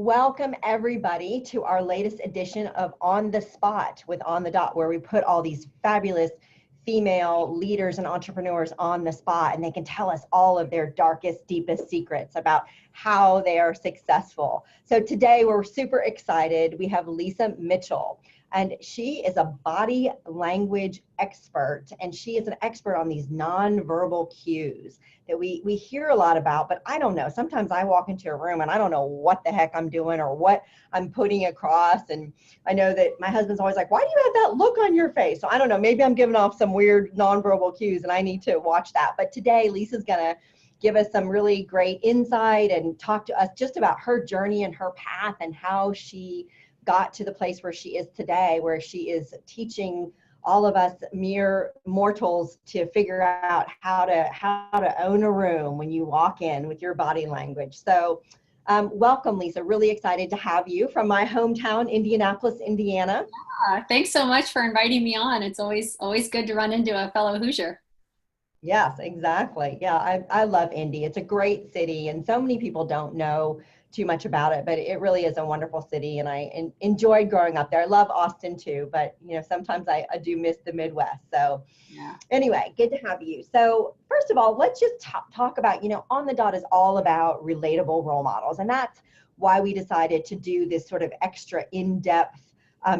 Welcome everybody to our latest edition of On the Spot with On the Dot, where we put all these fabulous female leaders and entrepreneurs on the spot, and they can tell us all of their darkest, deepest secrets about how they are successful. So today we're super excited. We have Lisa Mitchell, and she is a body language expert, and she is an expert on these nonverbal cues that we hear a lot about, but I don't know. Sometimes I walk into a room and I don't know what the heck I'm doing or what I'm putting across. And I know that my husband's always like, why do you have that look on your face? So I don't know, maybe I'm giving off some weird nonverbal cues and I need to watch that. But today, Lisa's gonna give us some really great insight and talk to us just about her journey and her path and how she got to the place where she is today, where she is teaching all of us mere mortals to figure out how to own a room when you walk in with your body language. So welcome, Lisa. Really excited to have you from my hometown, Indianapolis, Indiana. Yeah, thanks so much for inviting me on. It's always good to run into a fellow Hoosier. Yes, exactly. Yeah, I love Indy. It's a great city, and so many people don't know too much about it, but it really is a wonderful city, and I enjoyed growing up there. I love Austin too, but sometimes I do miss the Midwest. So yeah. Anyway, good to have you. So first of all, let's just talk about, On the Dot is all about relatable role models, and that's why we decided to do this sort of extra in-depth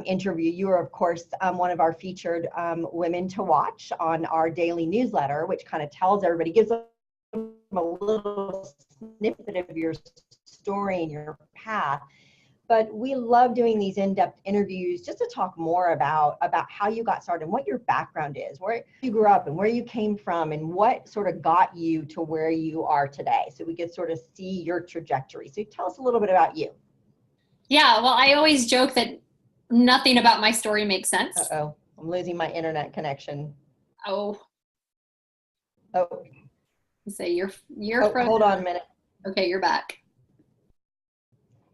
interview. You are, of course, one of our featured women to watch on our daily newsletter, which kind of tells everybody, gives them a little snippet of your story and your path. But we love doing these in-depth interviews just to talk more about how you got started and what your background is, where you grew up and where you came from and what sort of got you to where you are today. So we could sort of see your trajectory. So tell us a little bit about you. Yeah, well, I always joke that nothing about my story makes sense. Uh-oh, I'm losing my internet connection. Oh. Say you're hold on a minute. Okay, you're back.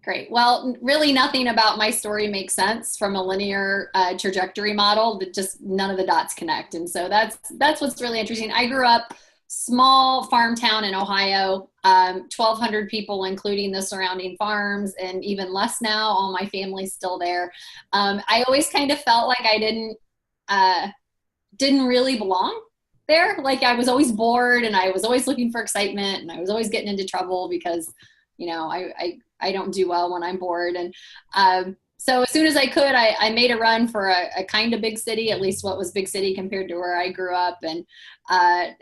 Great. Well, really nothing about my story makes sense from a linear trajectory model, that just none of the dots connect. And so that's what's really interesting. I grew up small farm town in Ohio, 1,200 people, including the surrounding farms, and even less now. All my family's still there. I always kind of felt like I didn't really belong there. Like I was always bored and I was always looking for excitement and I was always getting into trouble because, I don't do well when I'm bored. And so as soon as I could, I made a run for a kind of big city, at least what was big city compared to where I grew up, and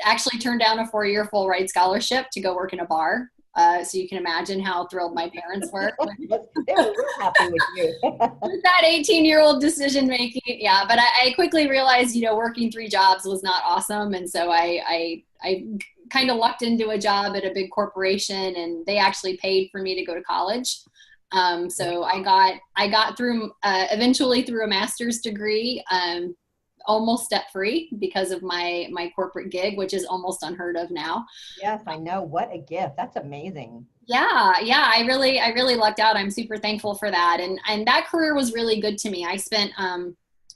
actually turned down a 4-year full ride scholarship to go work in a bar. So you can imagine how thrilled my parents were. They were real happy with you. With that 18-year-old decision making. Yeah, but I quickly realized, working 3 jobs was not awesome. And so I kind of lucked into a job at a big corporation, and they actually paid for me to go to college. So I got through eventually through a master's degree, almost debt free because of my corporate gig, which is almost unheard of now. Yes, I know. What a gift. That's amazing. Yeah. I really lucked out. I'm super thankful for that. And that career was really good to me. I spent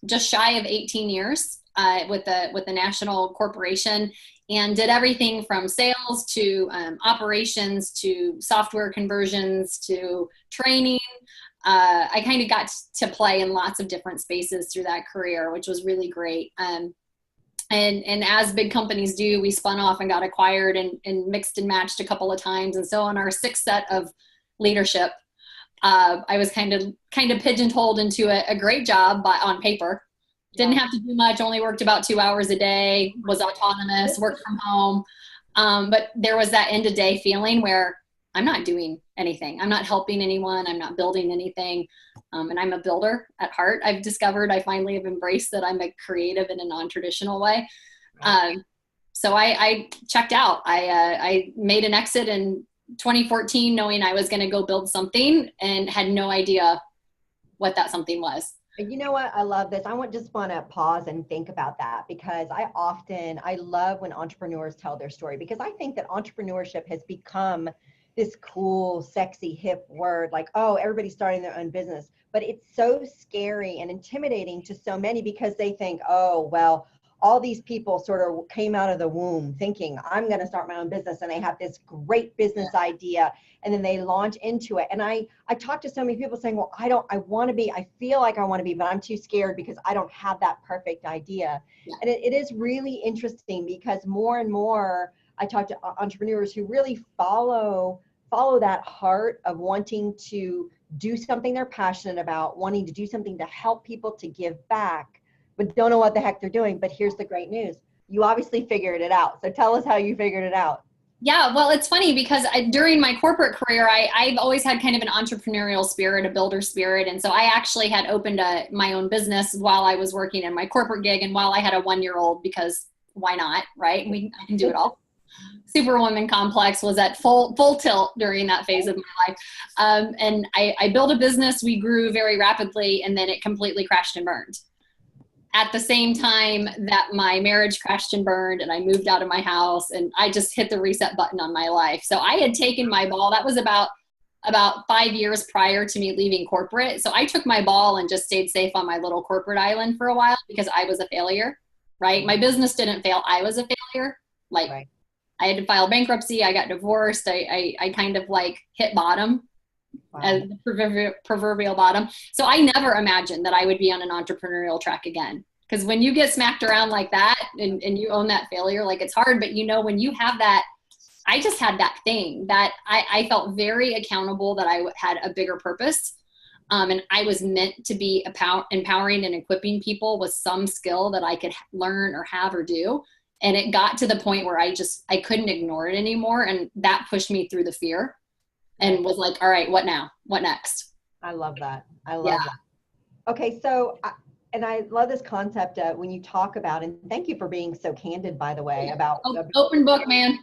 just shy of 18 years with the national corporation, and did everything from sales to operations to software conversions to training. I kind of got to play in lots of different spaces through that career, which was really great. And as big companies do, we spun off and got acquired and mixed and matched a couple of times. And so on our 6th set of leadership, I was kind of pigeonholed into a great job on paper. Didn't have to do much, only worked about 2 hours a day, was autonomous, worked from home. But there was that end of day feeling where I'm not doing anything. I'm not helping anyone. I'm not building anything. And I'm a builder at heart. I've discovered I finally have embraced that I'm a creative in a non-traditional way. So I checked out. I made an exit in 2014 knowing I was going to go build something and had no idea what that something was. You know what? I love this. Just want to pause and think about that, because I love when entrepreneurs tell their story, because I think that entrepreneurship has become this cool, sexy, hip word, like, oh, everybody's starting their own business. But it's so scary and intimidating to so many because they think, oh, well, all these people sort of came out of the womb thinking, I'm going to start my own business, and they have this great business idea, and then they launch into it. And I talk to so many people saying, well, I feel like I want to be, but I'm too scared because I don't have that perfect idea. Yeah. And it is really interesting because more and more I talk to entrepreneurs who really follow that heart of wanting to do something they're passionate about, wanting to do something to help people, to give back, but don't know what the heck they're doing. But here's the great news. You obviously figured it out. So tell us how you figured it out. Yeah, well, it's funny because during my corporate career, I've always had kind of an entrepreneurial spirit, a builder spirit. And so I actually had opened my own business while I was working in my corporate gig and while I had a 1-year-old, because why not, right? I can do it all. Superwoman complex was at full tilt during that phase of my life. And I built a business, we grew very rapidly, and then it completely crashed and burned. At the same time that my marriage crashed and burned and I moved out of my house, and I just hit the reset button on my life. So I had taken my ball. That was about 5 years prior to me leaving corporate. So I took my ball and just stayed safe on my little corporate island for a while because I was a failure, right? My business didn't fail. I was a failure. Like, right. I had to file bankruptcy. I got divorced. I kind of like hit bottom. Wow. As the proverbial bottom. So I never imagined that I would be on an entrepreneurial track again. Because when you get smacked around like that and you own that failure, like, it's hard. But when you have that, I just had that thing that I felt very accountable, that I had a bigger purpose. And I was meant to be empowering and equipping people with some skill that I could learn or have or do. And it got to the point where I couldn't ignore it anymore. And that pushed me through the fear and was like, all right, what now? What next? I love that. I love that. Okay. So, and I love this concept when you talk about, and thank you for being so candid, by the way, about open book, man.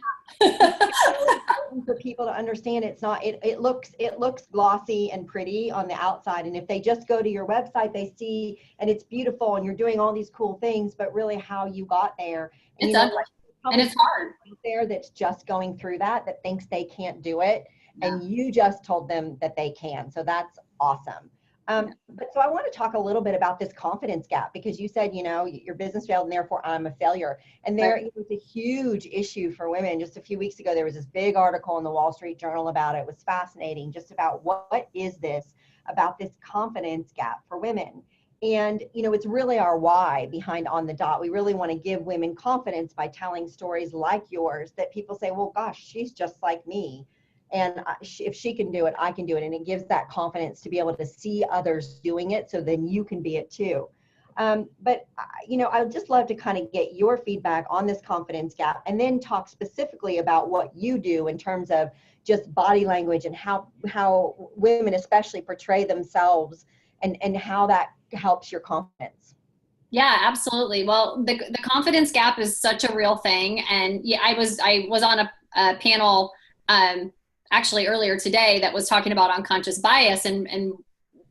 For people to understand, it's not, it looks glossy and pretty on the outside. And if they just go to your website, they see, and it's beautiful and you're doing all these cool things, but really how you got there. And it's ugly. And it's hard. There that's just going through that thinks they can't do it. Yeah. And you just told them that they can. So that's awesome. But so I want to talk a little bit about this confidence gap, because you said, your business failed and therefore I'm a failure. And it was a huge issue for women. Just a few weeks ago, there was this big article in the Wall Street Journal about it. It was fascinating, just about what is this about this confidence gap for women. And, it's really our why behind On the Dot. We really want to give women confidence by telling stories like yours that people say, well, gosh, she's just like me. And if she can do it, I can do it. And it gives that confidence to be able to see others doing it, so then you can be it too. But I'd just love to kind of get your feedback on this confidence gap, and then talk specifically about what you do in terms of just body language and how women especially portray themselves, and how that helps your confidence. Yeah, absolutely. Well, the confidence gap is such a real thing. And yeah, I was on a panel actually earlier today that was talking about unconscious bias, and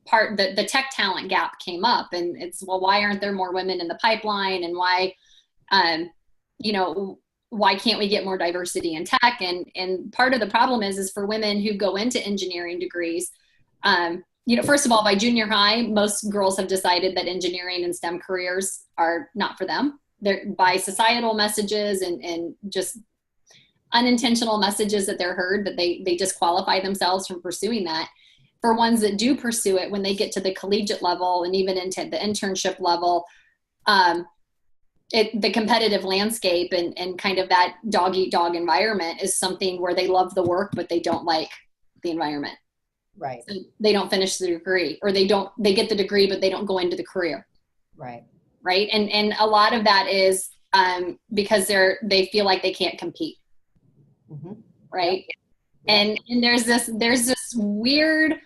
the tech talent gap came up, and it's, well, why aren't there more women in the pipeline, and why why can't we get more diversity in tech? And part of the problem is for women who go into engineering degrees, first of all, by junior high, most girls have decided that engineering and STEM careers are not for them. They're by societal messages and just unintentional messages that they're heard, that they disqualify themselves from pursuing that. For ones that do pursue it, when they get to the collegiate level and even into the internship level, the competitive landscape and kind of that dog eat dog environment is something where they love the work, but they don't like the environment. Right. So they don't finish the degree, or they get the degree, but they don't go into the career. Right. Right. And a lot of that is because they feel like they can't compete. Mm-hmm. Right. Yep. And there's this weird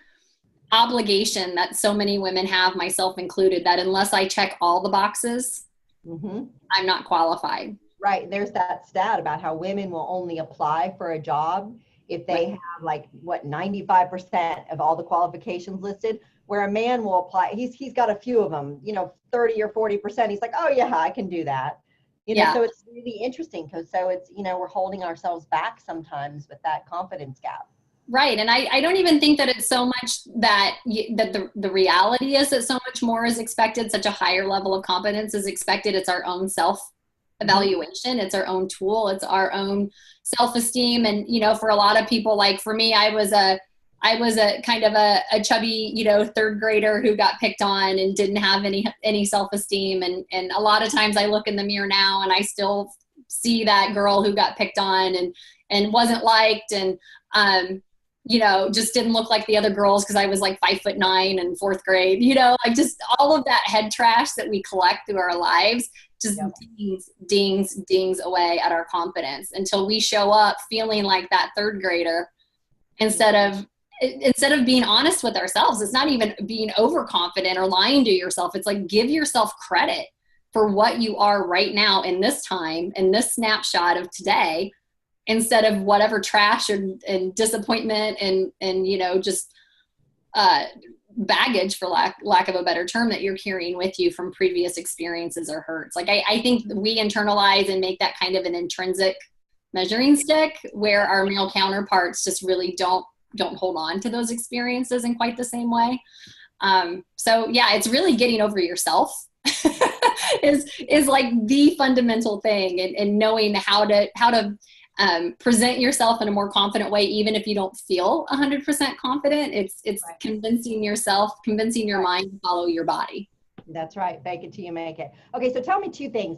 obligation that so many women have, myself included, that unless I check all the boxes, mm-hmm. I'm not qualified. Right. There's that stat about how women will only apply for a job if they have 95% of all the qualifications listed, where a man will apply. He's got a few of them, 30 or 40%. He's like, oh yeah, I can do that. So it's really interesting, because it's, we're holding ourselves back sometimes with that confidence gap. Right. And I don't even think that it's so much that the reality is that so much more is expected, such a higher level of competence is expected. It's our own self evaluation. It's our own tool. It's our own self-esteem. And, you know, for a lot of people, like for me, I was a kind of a chubby, you know, third grader who got picked on and didn't have any self-esteem. And a lot of times I look in the mirror now and I still see that girl who got picked on and wasn't liked. And, you know, just didn't look like the other girls because I was like 5'9" in fourth grade, you know, like just all of that head trash that we collect through our lives just dings away at our confidence until we show up feeling like that third grader instead of being honest with ourselves. It's not even being overconfident or lying to yourself. It's like, give yourself credit for what you are right now in this time, in this snapshot of today, instead of whatever trash and disappointment and you know, just baggage, for lack of a better term, that you're carrying with you from previous experiences or hurts. Like I think we internalize and make that kind of an intrinsic measuring stick where our male counterparts just really don't hold on to those experiences in quite the same way. So yeah, it's really getting over yourself is like the fundamental thing, and knowing how to present yourself in a more confident way, even if you don't feel 100% confident. It's right. Convincing your mind to follow your body. That's right. Fake it till you make it. Okay. So tell me two things.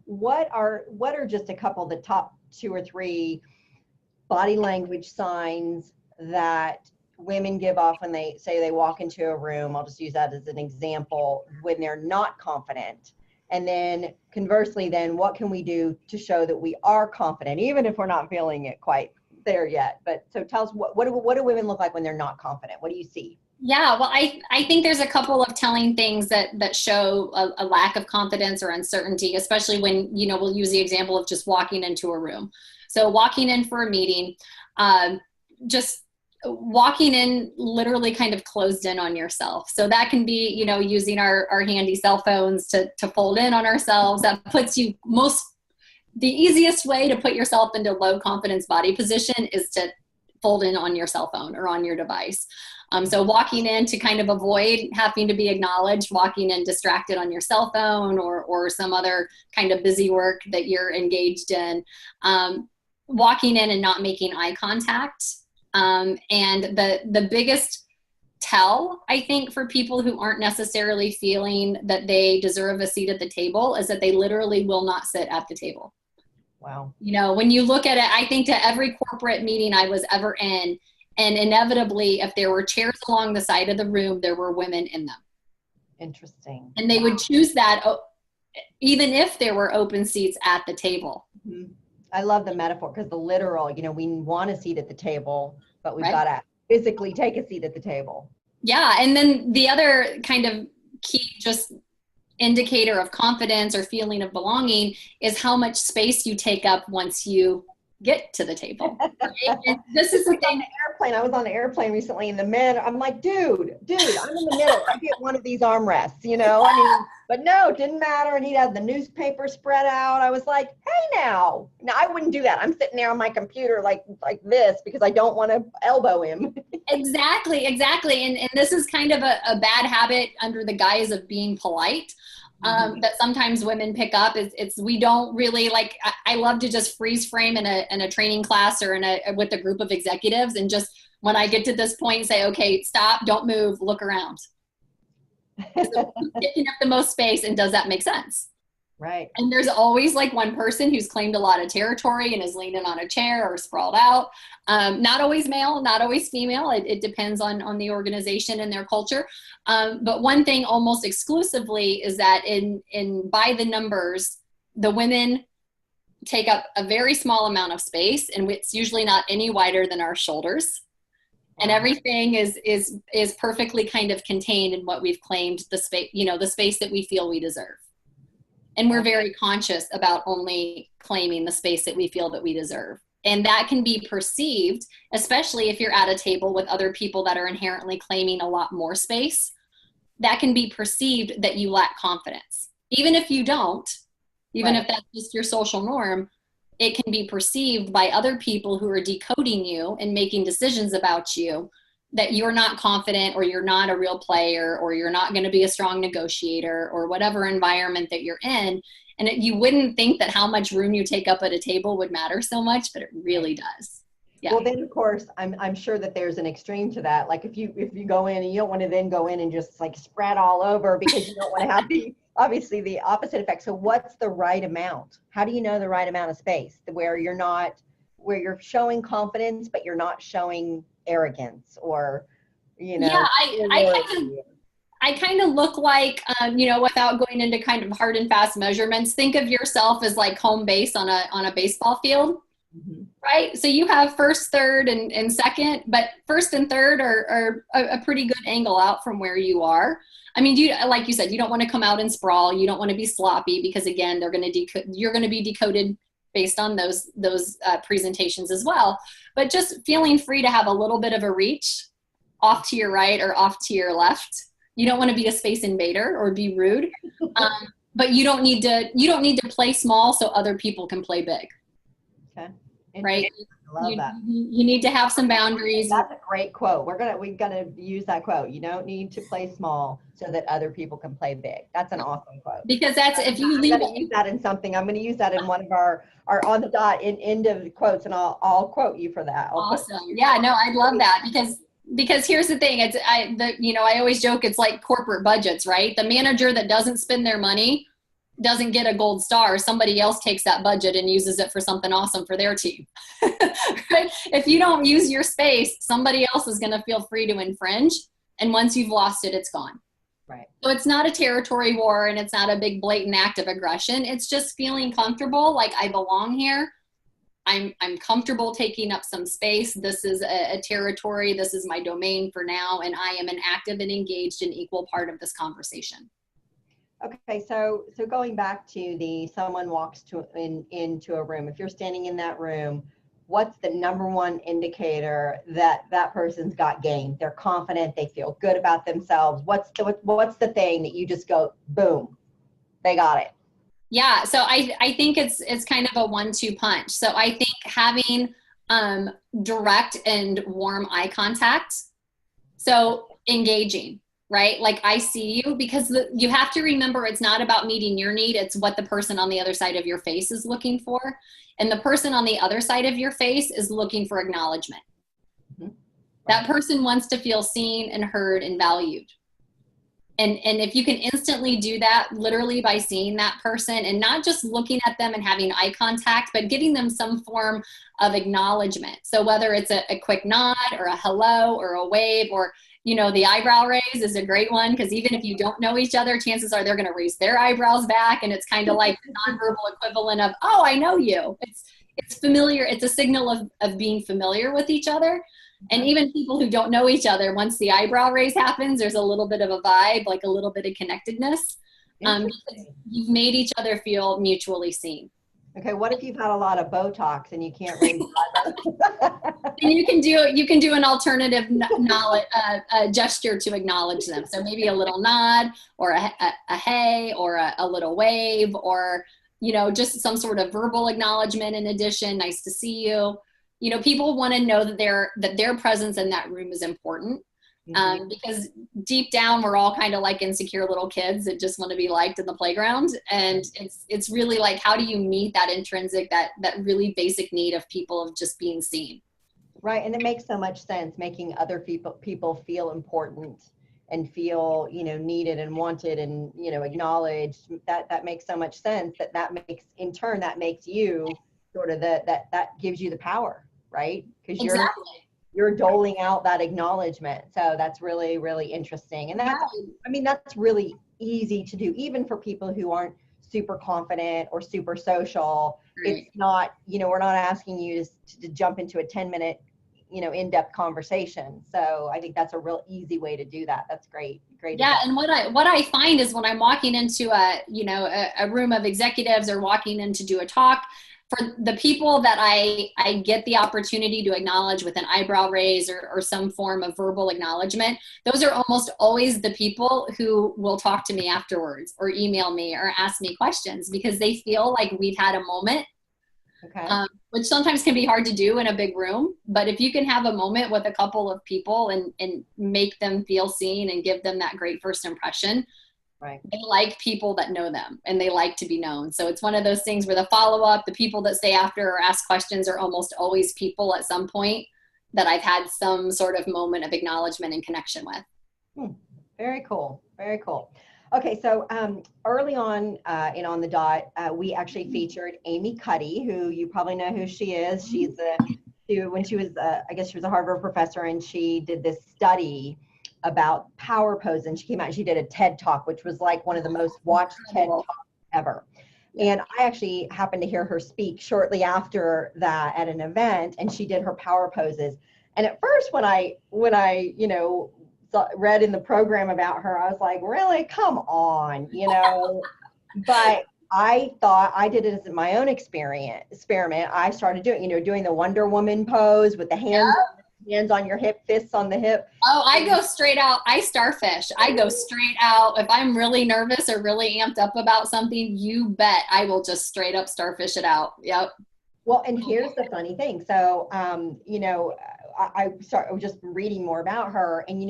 What are just a couple of the top 2 or 3 body language signs that women give off when they say they walk into a room? I'll just use that as an example, when they're not confident. And then conversely, then what can we do to show that we are confident, even if we're not feeling it quite there yet? But so tell us, what do women look like when they're not confident? What do you see? Yeah, well, I think there's a couple of telling things that show a lack of confidence or uncertainty, especially when, you know, we'll use the example of just walking into a room. So walking in for a meeting, just walking in literally kind of closed in on yourself. So that can be, you know, using our handy cell phones to fold in on ourselves. That puts you the easiest way to put yourself into low confidence body position is to fold in on your cell phone or on your device. So walking in to kind of avoid having to be acknowledged, walking in distracted on your cell phone or some other kind of busy work that you're engaged in, walking in and not making eye contact. And the biggest tell, I think, for people who aren't necessarily feeling that they deserve a seat at the table is that they literally will not sit at the table. Wow. You know, when you look at it, I think to every corporate meeting I was ever in, and inevitably, if there were chairs along the side of the room, there were women in them. Interesting. And they would choose that even if there were open seats at the table. Mm-hmm. I love the metaphor, because the literal, you know, we want a seat at the table, but we've right. got to physically take a seat at the table. Yeah. And then the other kind of key just indicator of confidence or feeling of belonging is how much space you take up once you get to the table. And this is the thing. I was on an airplane recently, and the men, I'm like, dude, I'm in the middle. I get one of these armrests, you know? I mean, but no, it didn't matter. And he'd have the newspaper spread out. I was like, hey, now I wouldn't do that. I'm sitting there on my computer like this because I don't want to elbow him. Exactly. And this is kind of a bad habit under the guise of being polite. That sometimes women pick up is we don't really like. I love to just freeze frame in a training class or with a group of executives, and just when I get to this point, say, okay, stop, don't move, look around. Taking up the most space, and does that make sense? Right. And there's always like one person who's claimed a lot of territory and is leaning on a chair or sprawled out. Not always male, not always female. It depends on the organization and their culture. But one thing almost exclusively is that in by the numbers, the women take up a very small amount of space, and it's usually not any wider than our shoulders. And everything is perfectly kind of contained in what we've claimed the space, you know, the space that we feel we deserve. And we're very conscious about only claiming the space that we feel that we deserve. And that can be perceived, especially if you're at a table with other people that are inherently claiming a lot more space, that can be perceived that you lack confidence. Even if you don't, even if that's just your social norm, it can be perceived by other people who are decoding you and making decisions about you that you're not confident, or you're not a real player, or you're not going to be a strong negotiator, or whatever environment that you're in. And you wouldn't think that how much room you take up at a table would matter so much, but it really does. Yeah. Well, then of course, I'm sure that there's an extreme to that. Like if you go in and you don't want to then go in and just like spread all over, because you don't want to have obviously the opposite effect. So what's the right amount? How do you know the right amount of space where you're showing confidence, but you're not showing arrogance, or, Yeah, I kind of look like, without going into kind of hard and fast measurements, think of yourself as like home base on a baseball field. Mm-hmm. Right? So you have first, third, and second, but first and third are a pretty good angle out from where you are. I mean, like you said, you don't want to come out and sprawl. You don't want to be sloppy, because again, you're going to be decoded based on those presentations as well. But just feeling free to have a little bit of a reach off to your right or off to your left. You don't want to be a space invader or be rude, but you don't need to play small so other people can play big. Okay. Right. I love that. You need to have some boundaries. That's a great quote. We're gonna use that quote. You don't need to play small so that other people can play big. That's an awesome quote. Because if you I'm gonna use that in something. I'm gonna use that in one of our on the dot end of quotes, and I'll quote you for that. Awesome. Yeah. No, I'd love that, because here's the thing. I always joke, it's like corporate budgets, right? The manager that doesn't spend their money doesn't get a gold star. Somebody else takes that budget and uses it for something awesome for their team. Right? If you don't use your space, somebody else is going to feel free to infringe. And once you've lost it, it's gone. Right. So it's not a territory war, and it's not a big blatant act of aggression. It's just feeling comfortable, like I belong here. I'm comfortable taking up some space. This is a territory. This is my domain for now. And I am an active and engaged and equal part of this conversation. Okay, so going back to someone walks into a room. If you're standing in that room, what's the number one indicator that person's got game? They're confident, they feel good about themselves. What's the thing that you just go, boom, they got it? Yeah, so I think it's kind of a 1-2 punch. So I think having direct and warm eye contact, so engaging. Right? Like I see you, because you have to remember, it's not about meeting your need. It's what the person on the other side of your face is looking for. And the person on the other side of your face is looking for acknowledgement. Mm-hmm. That person wants to feel seen and heard and valued. And if you can instantly do that, literally by seeing that person and not just looking at them and having eye contact, but giving them some form of acknowledgement. So whether it's a quick nod or a hello or a wave, or the eyebrow raise is a great one, because even if you don't know each other, chances are they're going to raise their eyebrows back. And it's kind of like the nonverbal equivalent of, oh, I know you. It's familiar. It's a signal of being familiar with each other. And even people who don't know each other, once the eyebrow raise happens, there's a little bit of a vibe, like a little bit of connectedness. Because you've made each other feel mutually seen. Okay, what if you've had a lot of Botox and you can't raise And you can do an alternative gesture to acknowledge them. So maybe a little nod, or a hey, or a little wave, or just some sort of verbal acknowledgement in addition. Nice to see you. People want to know that their presence in that room is important. Because deep down, we're all kind of like insecure little kids that just want to be liked in the playground. And it's really like, how do you meet that intrinsic, that really basic need of people of just being seen? Right. And it makes so much sense, making other people feel important and feel, needed and wanted and, acknowledged. That makes so much sense that makes you sort of that gives you the power, right? Because you're doling out that acknowledgement. So that's really, really interesting. And that's really easy to do, even for people who aren't super confident or super social. Right. It's not, we're not asking you to jump into a 10-minute, in-depth conversation. So I think that's a real easy way to do that. That's great. Great. Yeah. And what I find is when I'm walking into a room of executives or walking in to do a talk, for the people that I get the opportunity to acknowledge with an eyebrow raise or some form of verbal acknowledgement, those are almost always the people who will talk to me afterwards or email me or ask me questions, because they feel like we've had a moment Okay. Which sometimes can be hard to do in a big room. But if you can have a moment with a couple of people and make them feel seen and give them that great first impression, Right. they like people that know them and they like to be known. So it's one of those things where the follow-up, the people that stay after or ask questions are almost always people at some point that I've had some sort of moment of acknowledgement and connection with. Very cool. Very cool. Okay, so early on in On the Dot, we actually featured Amy Cuddy, who you probably know who she is. When she was, I guess she was a Harvard professor, and she did this study about power pose, and she came out and she did a TED Talk, which was like one of the most watched TED Talks ever. And I actually happened to hear her speak shortly after that at an event, and she did her power poses. And at first, when I read in the program about her, I was like, really? Come on, but I thought I did it as my own experiment. I started doing the Wonder Woman pose with the hands on your hip, fists on the hip. Oh, I go straight out. I starfish. I go straight out. If I'm really nervous or really amped up about something, you bet I will just straight up starfish it out. Yep. Well, and here's the funny thing. So, I was just reading more about her, and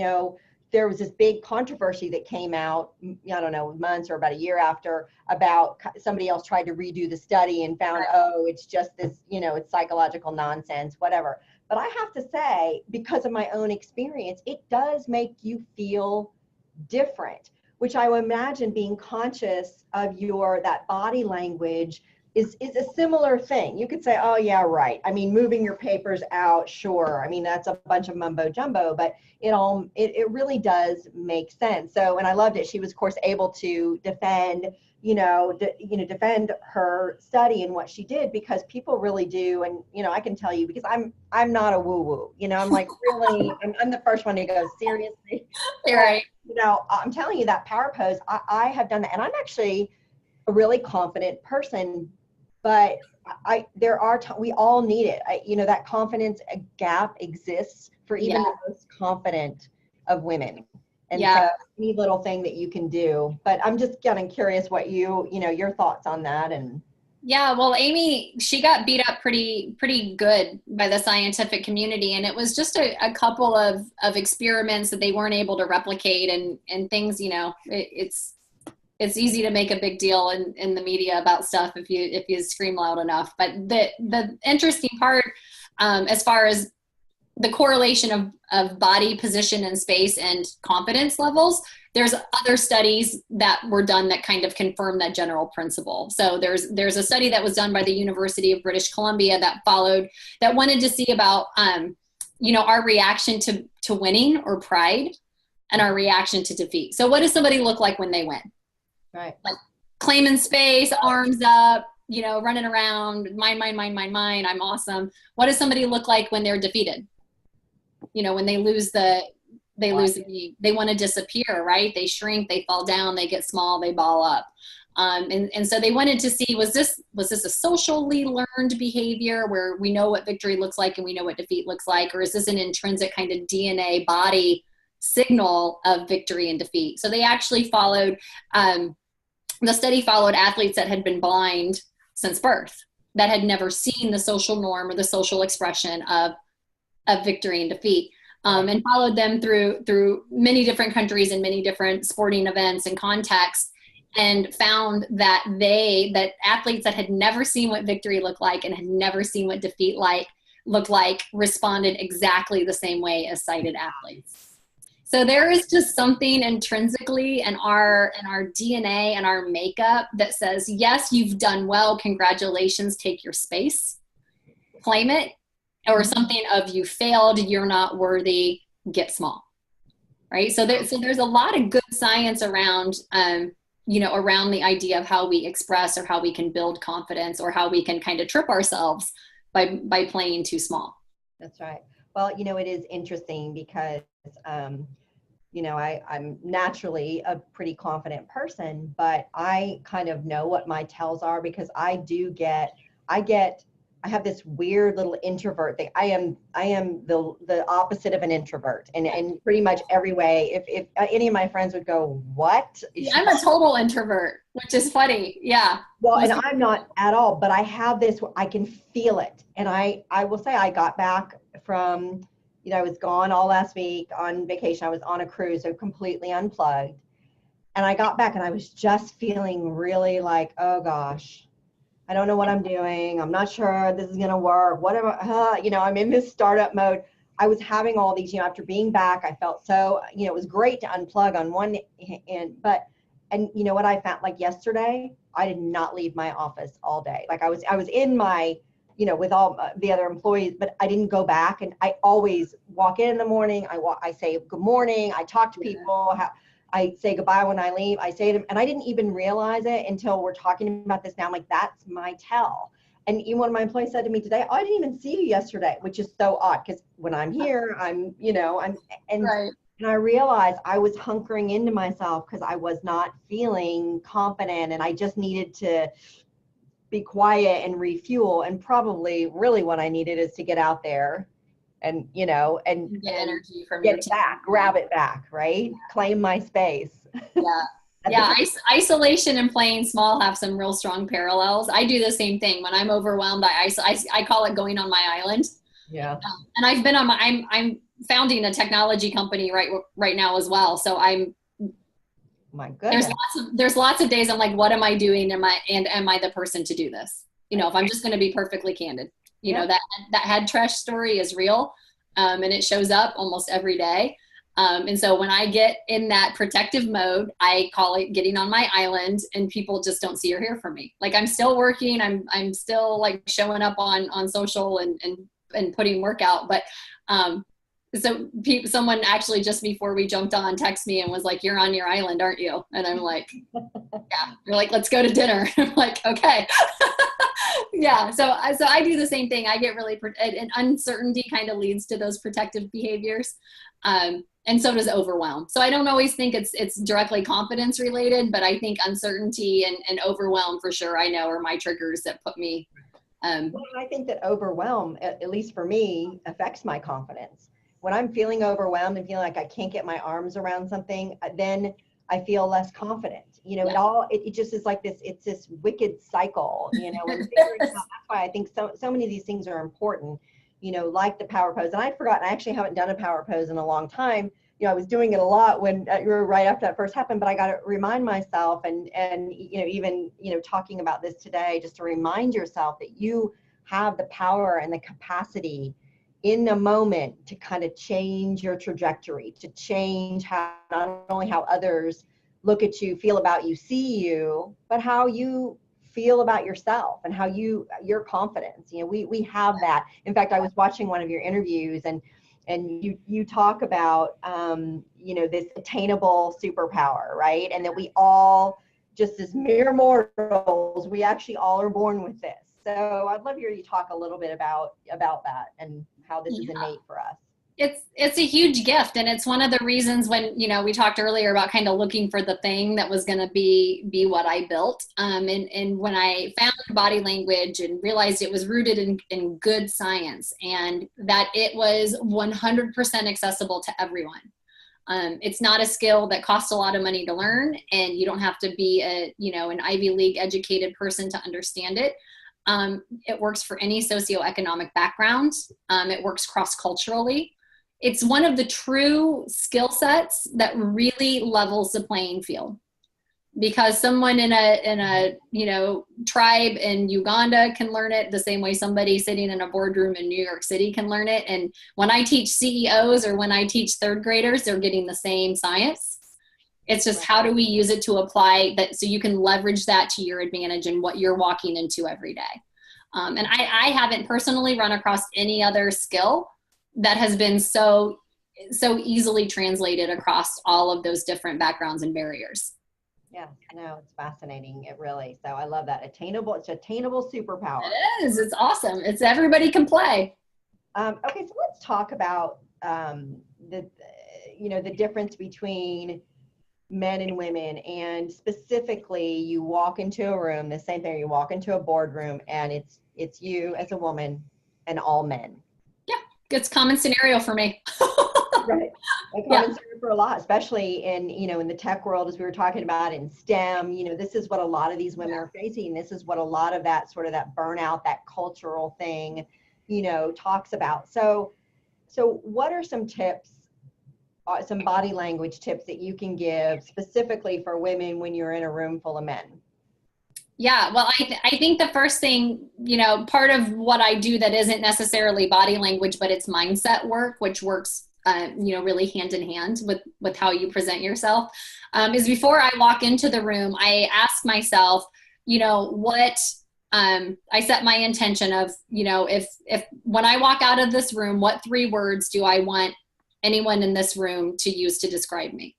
there was this big controversy that came out, I don't know, months or about a year after, about somebody else tried to redo the study and found, it's just this, it's psychological nonsense, whatever. But I have to say, because of my own experience, it does make you feel different, which I would imagine being conscious of that body language is a similar thing. You could say, oh yeah, right. I mean, moving your papers out, sure. I mean, that's a bunch of mumbo jumbo, but it really does make sense. So, and I loved it. She was, of course, able to defend her study and what she did, because people really do. And, I can tell you, because I'm not a woo woo, I'm like, really, I'm the first one to go, seriously. Right. I'm telling you, that power pose, I have done that. And I'm actually a really confident person, but we all need it. That confidence gap exists for even the most confident of women. And so any little thing that you can do, but I'm just getting curious what your thoughts on that. And yeah, well, Amy, she got beat up pretty good by the scientific community. And it was just a couple of experiments that they weren't able to replicate and things, it's easy to make a big deal in the media about stuff if you scream loud enough. But the interesting part, as far as the correlation of body position and space and confidence levels, there's other studies that were done that kind of confirm that general principle. So there's a study that was done by the University of British Columbia that wanted to see about our reaction to winning or pride and our reaction to defeat. So what does somebody look like when they win? Right. Like claiming space, arms up, running around, mine, I'm awesome. What does somebody look like when they're defeated? When they lose the game, they want to disappear, right? They shrink, they fall down, they get small, they ball up. And so they wanted to see, was this a socially learned behavior where we know what victory looks like and we know what defeat looks like? Or is this an intrinsic kind of DNA body signal of victory and defeat? So they actually followed, the study followed athletes that had been blind since birth, that had never seen the social norm or the social expression of victory and defeat, and followed them through many different countries and many different sporting events and contexts, and found that athletes that had never seen what victory looked like and had never seen what defeat looked like responded exactly the same way as sighted athletes. So there is just something intrinsically in our DNA and our makeup that says, yes, you've done well, congratulations, take your space, claim it, or something of you failed, you're not worthy, get small, right? So there's a lot of good science around, around the idea of how we express or how we can build confidence or how we can kind of trip ourselves by playing too small. That's right. Well, it is interesting because, I'm naturally a pretty confident person, but I kind of know what my tells are, because I I have this weird little introvert thing. I am the opposite of an introvert, and pretty much every way. If any of my friends would go, "What?" I'm a total introvert, which is funny. Yeah. Well, and I'm not at all, but I have this. I can feel it, and I will say I got back from, I was gone all last week on vacation. I was on a cruise, so completely unplugged, and I got back and I was just feeling really like, oh gosh. I don't know what I'm doing. I'm not sure this is going to work. Whatever, I'm in this startup mode. I was having all these, after being back, I felt so, it was great to unplug on one end, and you know what I found, like yesterday, I did not leave my office all day. Like I was in my, with all the other employees, but I didn't go back. And I always walk in the morning. I say good morning. I talk to people. I say goodbye when I leave. I say to them, and I didn't even realize it until we're talking about this now. I'm like, that's my tell. And even one of my employees said to me today, I didn't even see you yesterday, which is so odd because when I'm here, Right. and I realized I was hunkering into myself because I was not feeling confident, and I just needed to be quiet and refuel. And probably really what I needed is to get out there and Get energy from get your it team. back, grab it back, right? Claim my space. Yeah. Yeah. Isolation and playing small have some real strong parallels. I do the same thing. When I'm overwhelmed, I call it going on my island. Yeah. And I've been on I'm founding a technology company right now as well. So My goodness. there's lots of days I'm like, what am I doing? Am I the person to do this? If I'm just going to be perfectly candid, that head trash story is real. And it shows up almost every day. And so when I get in that protective mode, I call it getting on my island, and people just don't see or hear from me. Like I'm still working. I'm still like showing up on social and putting work out. But, so someone actually just before we jumped on texted me and was like, "You're on your island, aren't you?" And I'm like, "Yeah." They're like, "Let's go to dinner." I'm like, "Okay." Yeah. So I do the same thing. I get really, and uncertainty kind of leads to those protective behaviors. And so does overwhelm. So I don't always think it's directly confidence related, but I think uncertainty and overwhelm for sure, I know, are my triggers that put me. Well, I think that overwhelm, at least for me, affects my confidence. When I'm feeling overwhelmed and feeling like I can't get my arms around something, then I feel less confident. It just is like this, it's this wicked cycle, and figuring out, that's why I think so many of these things are important, like the power pose. And I'd forgotten, I actually haven't done a power pose in a long time. I was doing it a lot when you were right after that first happened, but I got to remind myself and even, talking about this today, just to remind yourself that you have the power and the capacity in the moment to kind of change your trajectory, to change how, not only how others look at you, feel about you, see you, but how you feel about yourself and how your confidence. We have that. In fact, I was watching one of your interviews, and you talk about this attainable superpower, right? And that we all, just as mere mortals, we actually all are born with this. So I'd love to hear you talk a little bit about that and how this is innate for us. It's a huge gift, and it's one of the reasons when we talked earlier about kind of looking for the thing that was going to be what I built. And when I found body language and realized it was rooted in good science and that it was 100% accessible to everyone. It's not a skill that costs a lot of money to learn, and you don't have to be an Ivy League educated person to understand it. It works for any socioeconomic background. It works cross-culturally. It's one of the true skill sets that really levels the playing field, because someone in a tribe in Uganda can learn it the same way somebody sitting in a boardroom in New York City can learn it. And when I teach CEOs or when I teach third graders, they're getting the same science. It's just how do we use it to apply that so you can leverage that to your advantage in what you're walking into every day. And I haven't personally run across any other skill that has been so easily translated across all of those different backgrounds and barriers. Yeah, no, it's fascinating. It really, so I love that. It's attainable superpower. It is. It's awesome. It's everybody can play. Okay, so let's talk about the difference between men and women, and specifically you walk into a room, the same thing, you walk into a boardroom and It's you as a woman and all men. Yeah, it's common scenario for me. Right. A common scenario for a lot, especially in, in the tech world, as we were talking about in STEM, this is what a lot of these women are facing. This is what a lot of that sort of that burnout, that cultural thing, talks about. So what are some tips, some body language tips that you can give specifically for women when you're in a room full of men? Yeah, well, I think the first thing, part of what I do that isn't necessarily body language, but it's mindset work, which works, really hand in hand with how you present yourself, is before I walk into the room, I ask myself, what, I set my intention of, if when I walk out of this room, what 3 words do I want anyone in this room to use to describe me?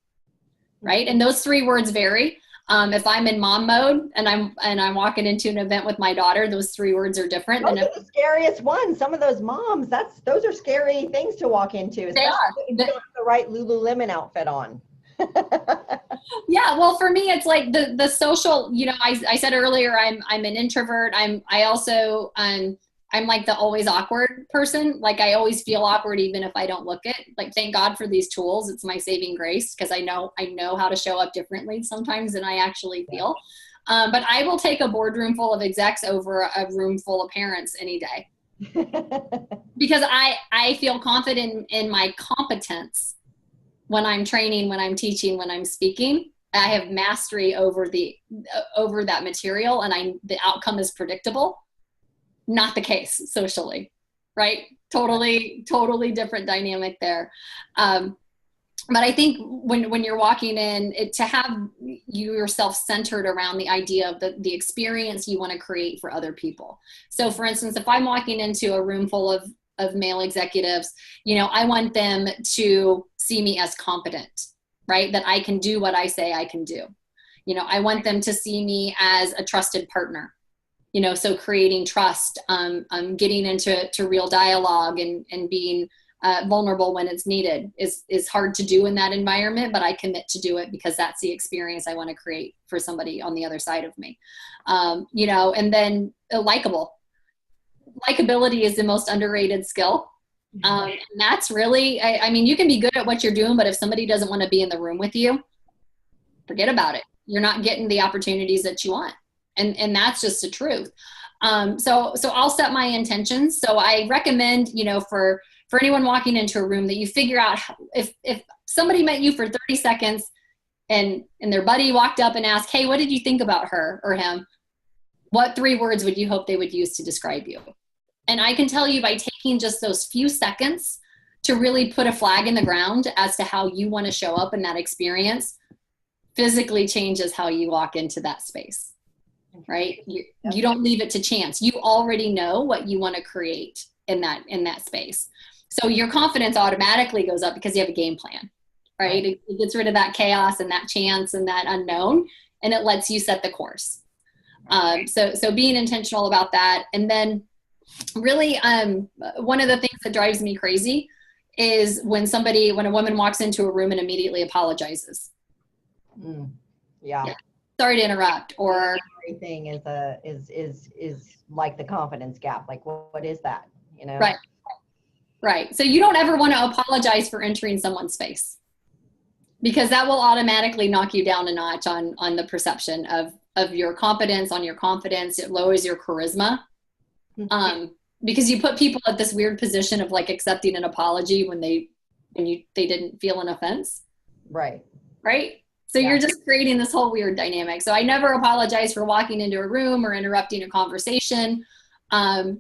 Right. And those 3 words vary. If I'm in mom mode and I'm walking into an event with my daughter, those 3 words are different. Those are the scariest ones. Some of those moms, those are scary things to walk into, especially if you don't have the right Lululemon outfit on. Yeah, well, for me, it's like the social. I said earlier, I'm an introvert. I also I'm like the always awkward person. Like I always feel awkward even if I don't look it. Like thank God for these tools. It's my saving grace because I know how to show up differently sometimes than I actually feel. But I will take a boardroom full of execs over a room full of parents any day. Because I feel confident in my competence when I'm training, when I'm teaching, when I'm speaking. I have mastery over that material and the outcome is predictable. Not the case socially, right? Totally different dynamic there. But I think when you're walking in, to have yourself centered around the idea of the experience you want to create for other people. So for instance, if I'm walking into a room full of male executives, I want them to see me as competent, right? That I can do what I say I can do. I want them to see me as a trusted partner. So creating trust, getting into real dialogue and being vulnerable when it's needed is hard to do in that environment, but I commit to do it because that's the experience I want to create for somebody on the other side of me. And then likable. Likability is the most underrated skill. And that's really, I mean, you can be good at what you're doing, but if somebody doesn't want to be in the room with you, forget about it. You're not getting the opportunities that you want. And that's just the truth. So I'll set my intentions. So I recommend, for anyone walking into a room that you figure out if somebody met you for 30 seconds and their buddy walked up and asked, hey, what did you think about her or him? What 3 words would you hope they would use to describe you? And I can tell you by taking just those few seconds to really put a flag in the ground as to how you want to show up in that experience, physically changes how you walk into that space. Right? You don't leave it to chance. You already know what you want to create in that space. So your confidence automatically goes up because you have a game plan, right? It gets rid of that chaos and that chance and that unknown, and it lets you set the course. So being intentional about that. And then really, one of the things that drives me crazy is when a woman walks into a room and immediately apologizes. Yeah. Sorry to interrupt, or everything is like the confidence gap. Like, what is that? Right. So you don't ever want to apologize for entering someone's space because that will automatically knock you down a notch on the perception of your competence, on your confidence. It lowers your charisma. Because you put people at this weird position of like accepting an apology when they didn't feel an offense. Right. So you're just creating this whole weird dynamic. So I never apologize for walking into a room or interrupting a conversation. I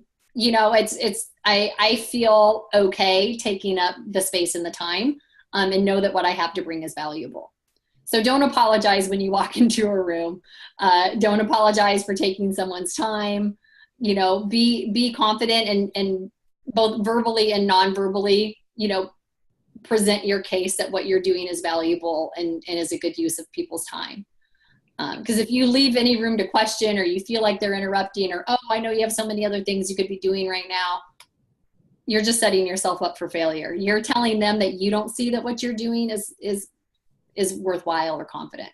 feel okay taking up the space and the time, and know that what I have to bring is valuable. So don't apologize when you walk into a room. Don't apologize for taking someone's time. Be confident and both verbally and non-verbally, present your case that what you're doing is valuable and is a good use of people's time. Because if you leave any room to question or you feel like they're interrupting or, oh, I know you have so many other things you could be doing right now, you're just setting yourself up for failure. You're telling them that you don't see that what you're doing is worthwhile or confident.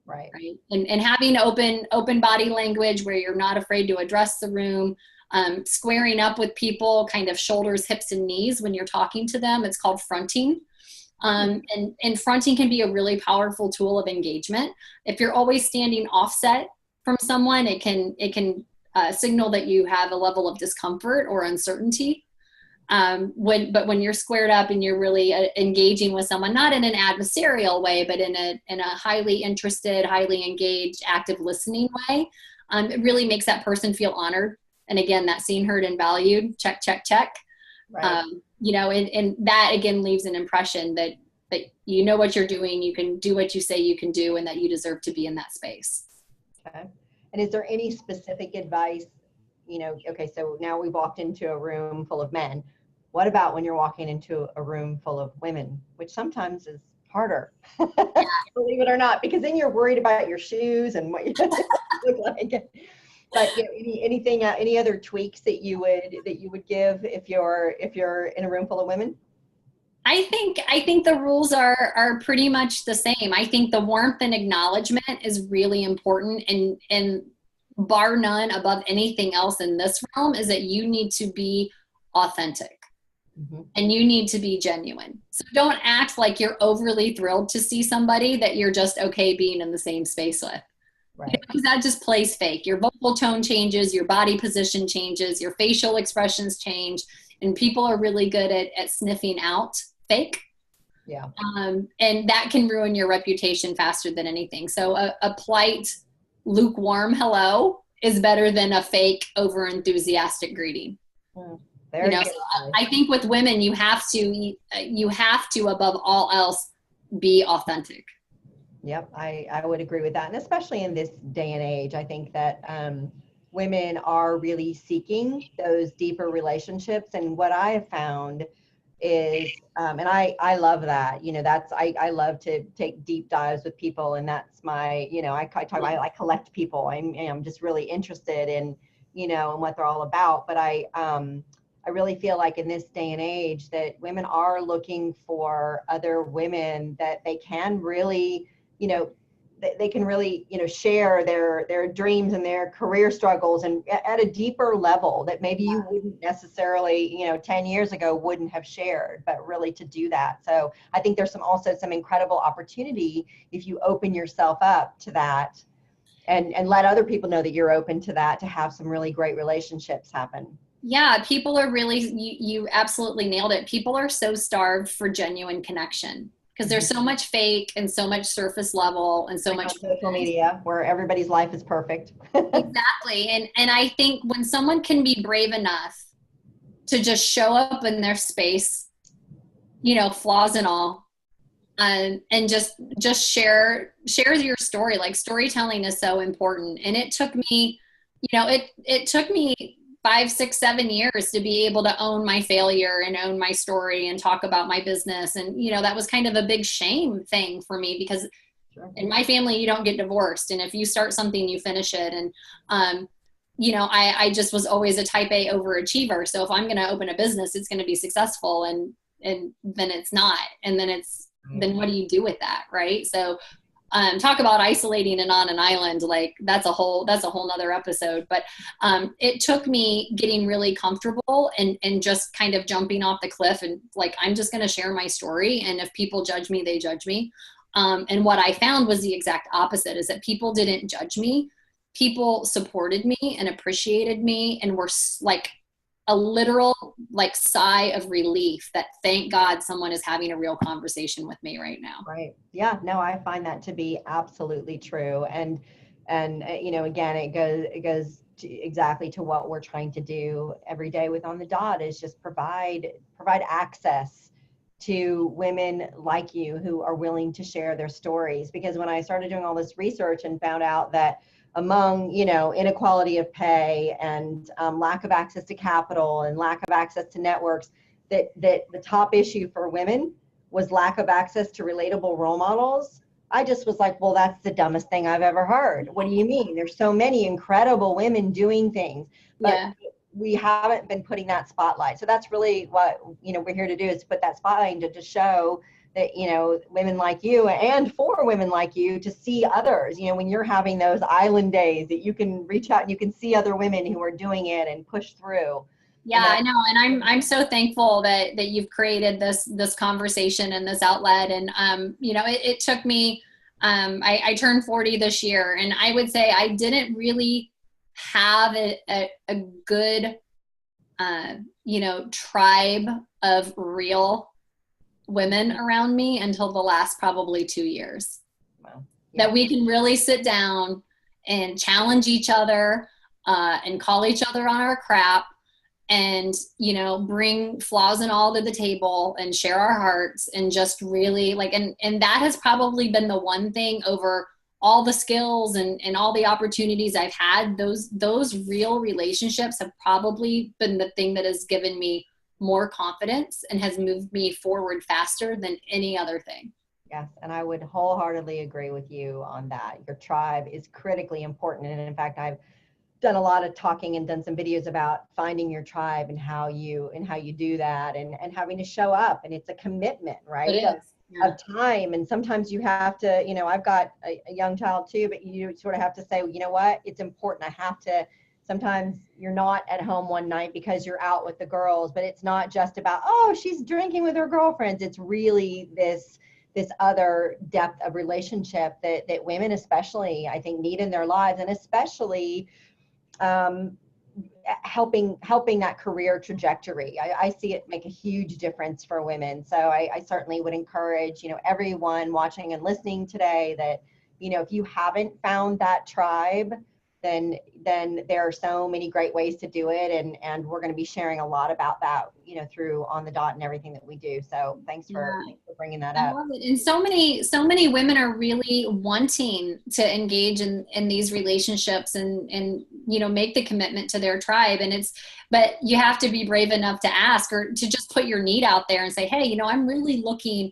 Right. And having open body language where you're not afraid to address the room, Squaring up with people, kind of shoulders, hips, and knees when you're talking to them. It's called fronting. And fronting can be a really powerful tool of engagement. If you're always standing offset from someone, it can signal that you have a level of discomfort or uncertainty. But when you're squared up and you're really engaging with someone, not in an adversarial way, but in a highly interested, highly engaged, active listening way, it really makes that person feel honored. And again, that seen, heard, and valued, check, check, check. Right. And that again leaves an impression that you know what you're doing, you can do what you say you can do, and that you deserve to be in that space. Okay. And is there any specific advice, okay, so now we've walked into a room full of men. What about when you're walking into a room full of women, which sometimes is harder, believe it or not, because then you're worried about your shoes and what you look like. But any other tweaks that you would give if you're in a room full of women? I think the rules are pretty much the same. I think the warmth and acknowledgement is really important, and bar none above anything else in this realm is that you need to be authentic. Mm-hmm. And you need to be genuine. So don't act like you're overly thrilled to see somebody that you're just okay being in the same space with. Right. Because that just plays fake. Your vocal tone changes, your body position changes, your facial expressions change, and people are really good at sniffing out fake. Yeah. And that can ruin your reputation faster than anything. So a polite, lukewarm hello is better than a fake, over enthusiastic greeting. Mm. So I think with women, you have to above all else be authentic. Yep, I would agree with that. And especially in this day and age, I think that women are really seeking those deeper relationships. And what I have found is, and I love that, I love to take deep dives with people. And that's my, I talk about, I collect people. I'm just really interested in, in what they're all about. But I really feel like in this day and age that women are looking for other women that they can really, they can really, share their dreams and their career struggles, and at a deeper level that maybe you wouldn't necessarily, 10 years ago wouldn't have shared, but really to do that. So I think there's also some incredible opportunity if you open yourself up to that and let other people know that you're open to that, to have some really great relationships happen. Yeah, people are really, you absolutely nailed it. People are so starved for genuine connection because there's so much fake and so much surface level and so much social media where everybody's life is perfect. Exactly. And I think when someone can be brave enough to just show up in their space, flaws and all, and just share your story. Like, storytelling is so important. And it took me, it took me 5, 6, 7 years to be able to own my failure and own my story and talk about my business. And, that was kind of a big shame thing for me because in my family, you don't get divorced. And if you start something, you finish it. And, I just was always a type A overachiever. So if I'm going to open a business, it's going to be successful, and then it's not. And then what do you do with that? Right. So, talk about isolating and on an island, like that's a whole nother episode. But it took me getting really comfortable and just kind of jumping off the cliff and like, I'm just going to share my story. And if people judge me, they judge me. And what I found was the exact opposite, is that people didn't judge me. People supported me and appreciated me and were like a literal like sigh of relief that thank God someone is having a real conversation with me right now. Right. Yeah. No, I find that to be absolutely true. And again, it goes exactly to what we're trying to do every day with On the Dot, is just provide access to women like you who are willing to share their stories. Because when I started doing all this research and found out that among, inequality of pay and lack of access to capital and lack of access to networks, that the top issue for women was lack of access to relatable role models, I just was like, well, that's the dumbest thing I've ever heard. What do you mean? There's so many incredible women doing things, but we haven't been putting that spotlight. So that's really what, we're here to do, is put that spotlight to show that, you know, women like you and for women like you to see others, you know, when you're having those island days that you can reach out and you can see other women who are doing it and push through. Yeah, I know. And I'm so thankful that you've created this conversation and this outlet. And, you know, it took me, I turned 40 this year, and I would say I didn't really have a good, you know, tribe of real women around me until the last probably 2 years. Wow. Yeah. That we can really sit down and challenge each other, and call each other on our crap, and, you know, bring flaws and all to the table and share our hearts, and just really like, and that has probably been the one thing over all the skills and all the opportunities I've had. Those real relationships have probably been the thing that has given me more confidence and has moved me forward faster than any other thing. Yes, and I would wholeheartedly agree with you on that. Your tribe is critically important. And in fact, I've done a lot of talking and done some videos about finding your tribe and how you do that, and having to show up. And it's a commitment, right? It is. Yeah. Of time. And sometimes you have to, you know, I've got a young child too, but you sort of have to say, you know what, it's important. I have to, sometimes you're not at home one night because you're out with the girls, but it's not just about, oh, she's drinking with her girlfriends. It's really this other depth of relationship that women especially, I think, need in their lives, and especially helping that career trajectory. I see it make a huge difference for women. So I certainly would encourage, you know, everyone watching and listening today that, you know, if you haven't found that tribe, then there are so many great ways to do it. And we're going to be sharing a lot about that, you know, through On the Dot and everything that we do. So thanks for bringing that up. I love it. And so many women are really wanting to engage in these relationships and, you know, make the commitment to their tribe. But you have to be brave enough to ask, or to just put your need out there and say, hey, you know, I'm really looking,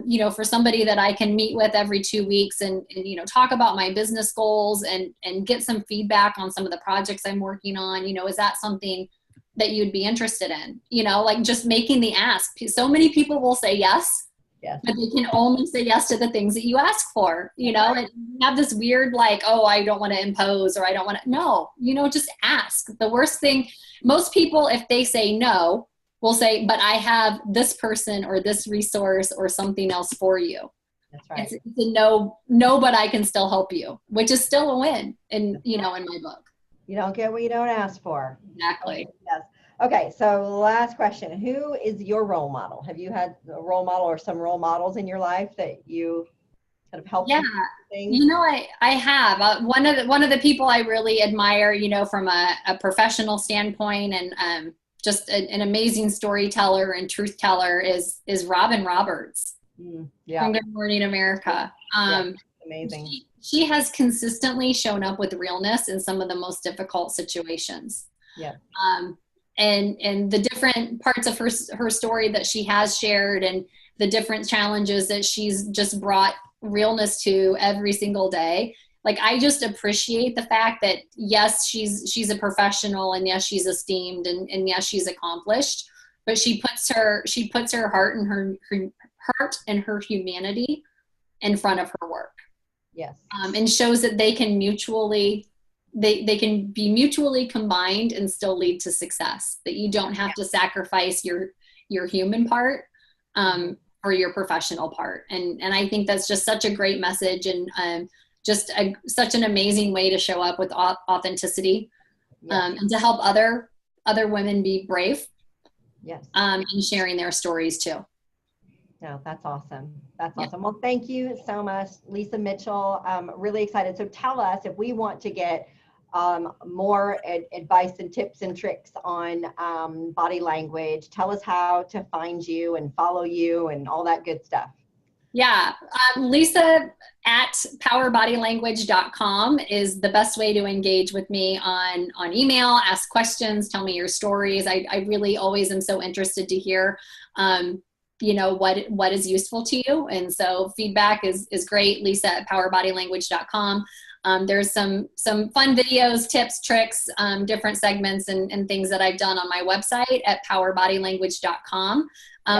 you know, for somebody that I can meet with every 2 weeks and, you know, talk about my business goals and get some feedback on some of the projects I'm working on. You know, is that something that you'd be interested in? You know, like just making the ask. So many people will say yes, but they can only say yes to the things that you ask for, you know, and you have this weird, like, oh, I don't want to impose, or I don't want to, no, you know, just ask. The worst thing, most people, if they say no, will say, but I have this person or this resource or something else for you. That's right. It's a no, but I can still help you, which is still a win in, you know, in my book. You don't get what you don't ask for. Exactly. Yes. Okay. So last question, who is your role model? Have you had a role model or some role models in your life that you kind of helped? Yeah. You know, I have one of the people I really admire, you know, from a professional standpoint, and, just an amazing storyteller and truth teller is Robin Roberts from Good Morning America. Amazing. She has consistently shown up with realness in some of the most difficult situations. Yeah. And the different parts of her story that she has shared, and the different challenges that she's just brought realness to every single day. Like, I just appreciate the fact that, yes, she's a professional, and yes, she's esteemed, and yes, she's accomplished, but she puts her heart and her heart and her humanity in front of her work. Yes. And shows that they can they can be mutually combined and still lead to success, that you don't have to sacrifice your human part, or your professional part. And I think that's just such a great message, and, such an amazing way to show up with authenticity, and to help other women be brave, and sharing their stories too. No, that's awesome. That's awesome. Well, thank you so much, Lisa Mitchell. Really excited. So tell us, if we want to get more advice and tips and tricks on body language, tell us how to find you and follow you and all that good stuff. Yeah. Lisa at powerbodylanguage.com is the best way to engage with me on email, ask questions, tell me your stories. I really always am so interested to hear, you know, what is useful to you. And so feedback is great. Lisa at powerbodylanguage.com. There's some fun videos, tips, tricks, different segments and things that I've done on my website at powerbodylanguage.com.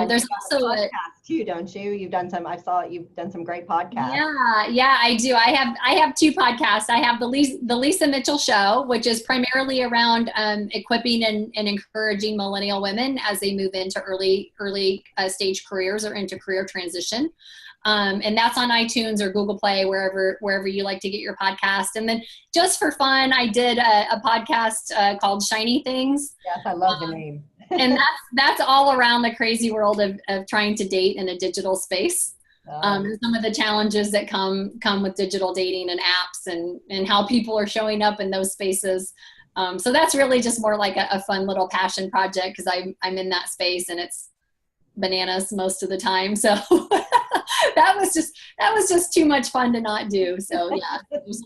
There's also a podcast too, don't you? I saw you've done some great podcasts. Yeah, I do. I have two podcasts. I have the Lisa Mitchell Show, which is primarily around equipping and encouraging millennial women as they move into early stage careers or into career transition. And that's on iTunes or Google Play, wherever you like to get your podcast. And then just for fun, I did a podcast called Shiny Things. Yes, I love the name. And that's all around the crazy world of trying to date in a digital space. And some of the challenges that come with digital dating and apps and how people are showing up in those spaces. So that's really just more like a fun little passion project because I'm in that space and it's bananas most of the time. So that was just too much fun to not do. So yeah,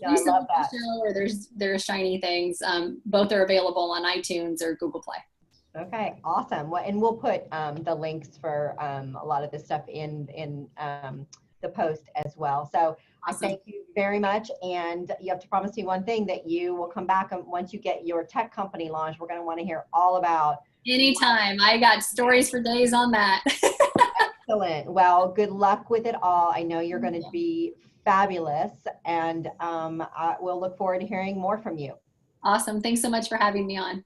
I love that. Show or there's Shiny Things. Both are available on iTunes or Google Play. Okay, awesome. Well, and we'll put the links for a lot of this stuff in the post as well. So awesome. I thank you very much. And you have to promise me one thing, that you will come back once you get your tech company launched. We're going to want to hear all about. Anytime. I got stories for days on that. Excellent. Well, good luck with it all. I know you're going to be fabulous, and we'll look forward to hearing more from you. Awesome. Thanks so much for having me on.